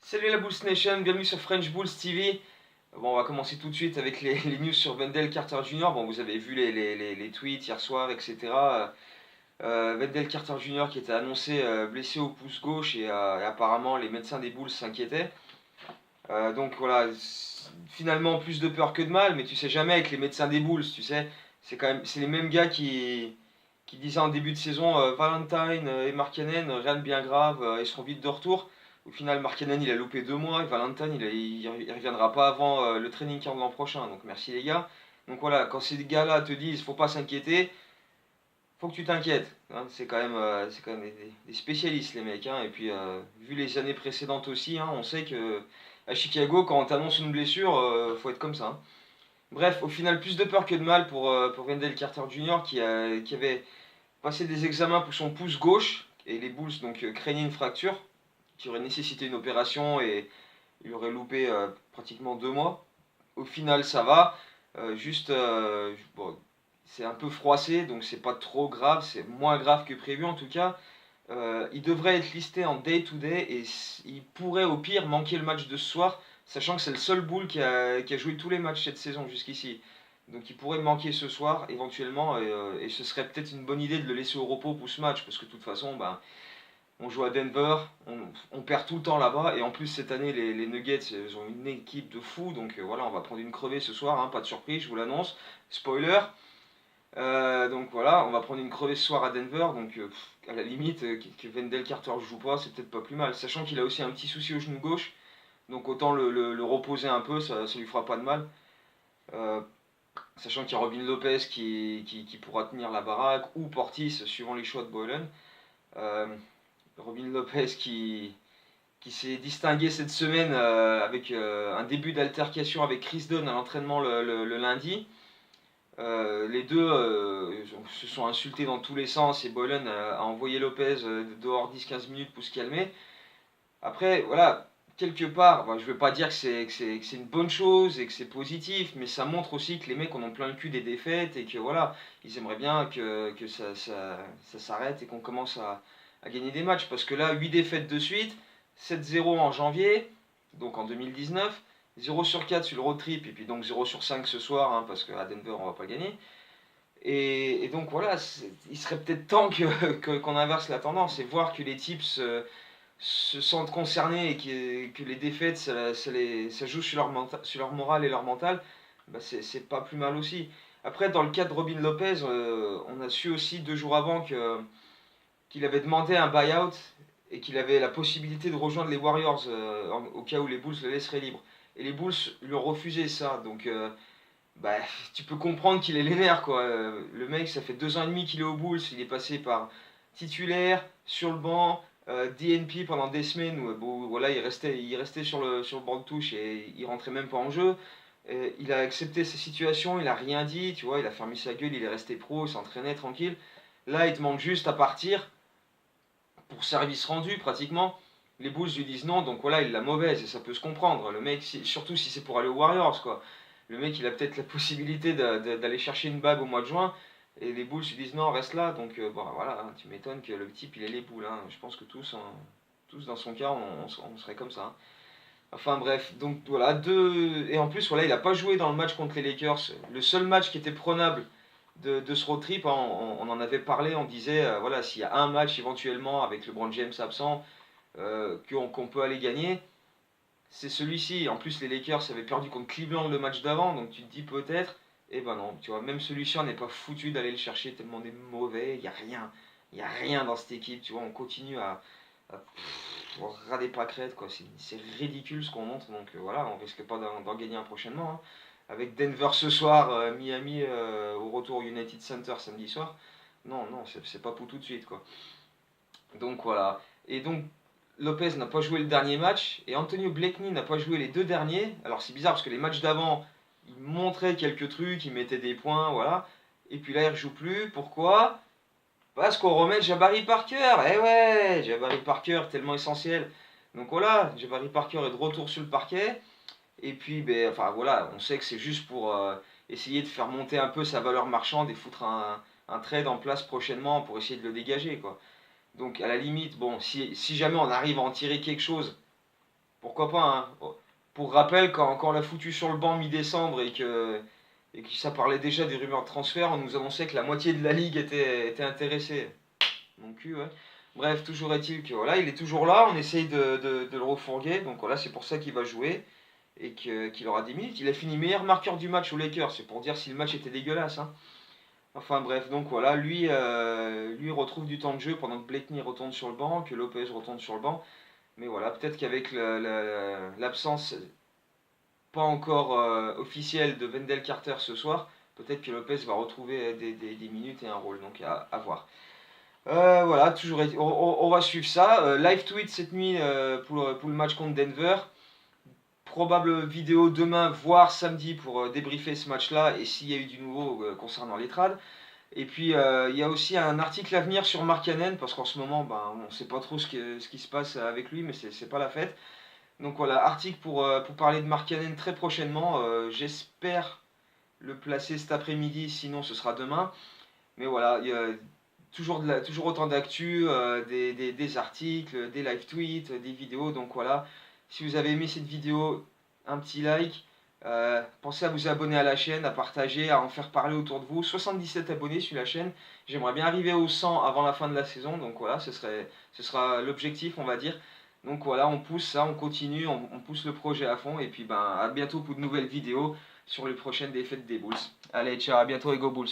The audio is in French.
Salut la Bulls Nation, bienvenue sur French Bulls TV. Bon, on va commencer tout de suite avec les news sur Wendell Carter Jr. Bon, vous avez vu les tweets hier soir, etc. Wendell Carter Jr. qui était annoncé blessé au pouce gauche et apparemment les médecins des Bulls s'inquiétaient. Donc voilà, finalement plus de peur que de mal, mais tu sais jamais avec les médecins des Bulls, tu sais, c'est les mêmes gars qui disaient en début de saison Valentine et Markkanen, rien de bien grave, ils seront vite de retour. Au final, Markkanen il a loupé 2 mois et Valentine il reviendra pas avant le training camp de l'an prochain. Donc merci les gars. Donc voilà, quand ces gars-là te disent faut pas s'inquiéter, faut que tu t'inquiètes. Hein. C'est quand même des spécialistes les mecs. Hein. Et puis vu les années précédentes aussi, hein, on sait que à Chicago quand on t'annonce une blessure, faut être comme ça. Hein. Bref, au final plus de peur que de mal pour Wendell Carter Jr. Qui avait passé des examens pour son pouce gauche et les Bulls donc craignaient une fracture qui aurait nécessité une opération et il aurait loupé pratiquement 2 mois. Au final, ça va. Juste, bon, c'est un peu froissé, donc c'est pas trop grave. C'est moins grave que prévu en tout cas. Il devrait être listé en day-to-day et il pourrait au pire manquer le match de ce soir, sachant que c'est le seul Bull qui a joué tous les matchs cette saison jusqu'ici. Donc il pourrait manquer ce soir éventuellement et ce serait peut-être une bonne idée de le laisser au repos pour ce match parce que de toute façon, ben, on joue à Denver, on perd tout le temps là-bas et en plus cette année les Nuggets ils ont une équipe de fous donc voilà on va prendre une crevée ce soir, hein, pas de surprise je vous l'annonce, spoiler. Donc voilà on va prendre une crevée ce soir à Denver donc à la limite que Wendell Carter joue pas c'est peut-être pas plus mal sachant qu'il a aussi un petit souci au genou gauche donc autant le reposer un peu ça lui fera pas de mal. Euh, Sachant qu'il y a Robin Lopez qui pourra tenir la baraque ou Portis suivant les choix de Boylen. Euh, Robin Lopez qui s'est distingué cette semaine avec un début d'altercation avec Chris Dunn à l'entraînement le lundi. Les deux se sont insultés dans tous les sens et Boylen a envoyé Lopez dehors 10-15 minutes pour se calmer. Après, voilà, quelque part, je ne veux pas dire que c'est une bonne chose et que c'est positif, mais ça montre aussi que les mecs en ont plein le cul des défaites et que voilà, ils aimeraient bien que ça s'arrête et qu'on commence à gagner des matchs. Parce que là, 8 défaites de suite, 7-0 en janvier, donc en 2019, 0 sur 4 sur le road trip, et puis donc 0 sur 5 ce soir, hein, parce qu'à Denver on va pas gagner. Et donc voilà, il serait peut-être temps qu'on inverse la tendance et voir que les types se sentent concernés et que les défaites ça joue sur leur morale et leur mental, bah c'est pas plus mal aussi. Après, dans le cas de Robin Lopez, on a su aussi 2 jours avant qu'il avait demandé un buyout et qu'il avait la possibilité de rejoindre les Warriors au cas où les Bulls le laisseraient libre. Et les Bulls lui ont refusé ça, donc bah, tu peux comprendre qu'il est les nerfs quoi. Le mec, ça fait 2 ans et demi qu'il est aux Bulls, il est passé par titulaire, sur le banc, DNP pendant des semaines où bon, voilà, il restait sur le banc de touche et il rentrait même pas en jeu. Il a accepté sa situation, il a rien dit, tu vois, il a fermé sa gueule, il est resté pro, il s'entraînait tranquille. Là, il te manque juste à partir pour service rendu pratiquement. Les Bulls lui disent non, donc voilà, il l'a mauvaise et ça peut se comprendre. Le mec, surtout si c'est pour aller aux Warriors, quoi. Le mec, il a peut-être la possibilité d'aller chercher une bague au mois de juin et les Bulls lui disent non, reste là. Donc bon, voilà, hein, tu m'étonnes que le type il ait les boules. Hein. Je pense que tous, hein, tous dans son cas, on serait comme ça. Hein. Enfin bref, donc voilà, deux. Et en plus, voilà, il n'a pas joué dans le match contre les Lakers. Le seul match qui était prenable de ce road trip, hein, on en avait parlé, on disait, voilà, s'il y a un match éventuellement avec LeBron James absent, qu'on peut aller gagner, c'est celui-ci. En plus, les Lakers avaient perdu contre Cleveland le match d'avant, donc tu te dis peut-être, et ben non, tu vois, même celui-ci, on n'est pas foutu d'aller le chercher tellement on est mauvais, il n'y a rien. Il n'y a rien dans cette équipe, tu vois, on continue à ras des pâquerettes, quoi. C'est ridicule ce qu'on montre, donc voilà, on risque pas d'en gagner un prochainement. Hein. Avec Denver ce soir, Miami au retour au United Center samedi soir. Non, non, c'est pas pour tout de suite, quoi. Donc voilà. Et donc, Lopez n'a pas joué le dernier match, et Antonio Blakeney n'a pas joué les 2 derniers. Alors c'est bizarre parce que les matchs d'avant, il montrait quelques trucs, il mettait des points, voilà. Et puis là, il ne joue plus. Pourquoi? Parce qu'on remet Jabari Parker. Eh ouais, Jabari Parker, tellement essentiel. Donc voilà, Jabari Parker est de retour sur le parquet. Et puis, ben, enfin voilà, on sait que c'est juste pour essayer de faire monter un peu sa valeur marchande et foutre un trade en place prochainement pour essayer de le dégager, quoi. Donc à la limite, bon, si jamais on arrive à en tirer quelque chose pourquoi pas, hein. Pour rappel, quand on l'a foutu sur le banc mi-décembre et que ça parlait déjà des rumeurs de transfert, on nous annonçait que la moitié de la ligue était intéressée. Mon cul, ouais. Bref, toujours est-il que voilà, il est toujours là, on essaye de le refourguer, donc voilà, c'est pour ça qu'il va jouer et qu'il aura 10 minutes. Il a fini meilleur marqueur du match aux Lakers, c'est pour dire si le match était dégueulasse, hein. Enfin bref, donc voilà, lui retrouve du temps de jeu pendant que Blakeney retourne sur le banc, que Lopez retourne sur le banc. Mais voilà, peut-être qu'avec l'absence pas encore officielle de Wendell Carter ce soir, peut-être que Lopez va retrouver des minutes et un rôle, donc à voir. Voilà, toujours, on va suivre ça. Live tweet cette nuit pour le match contre Denver. Probable vidéo demain, voire samedi pour débriefer ce match-là et s'il y a eu du nouveau concernant les trades. Et puis il y a aussi un article à venir sur Markkanen parce qu'en ce moment ben, on ne sait pas trop ce qui se passe avec lui, mais c'est pas la fête. Donc voilà, article pour parler de Markkanen très prochainement. J'espère le placer cet après-midi, sinon ce sera demain. Mais voilà, il y a toujours autant d'actu, des articles, des live tweets, des vidéos. Donc voilà, si vous avez aimé cette vidéo, un petit like. Pensez à vous abonner à la chaîne, à partager, à en faire parler autour de vous. 77 abonnés sur la chaîne. J'aimerais bien arriver aux 100 avant la fin de la saison. Donc voilà, ce sera l'objectif, on va dire. Donc voilà, on pousse ça, on continue, on pousse le projet à fond. Et puis ben, à bientôt pour de nouvelles vidéos sur les prochaines défaites des Bulls. Allez, ciao, à bientôt et go Bulls.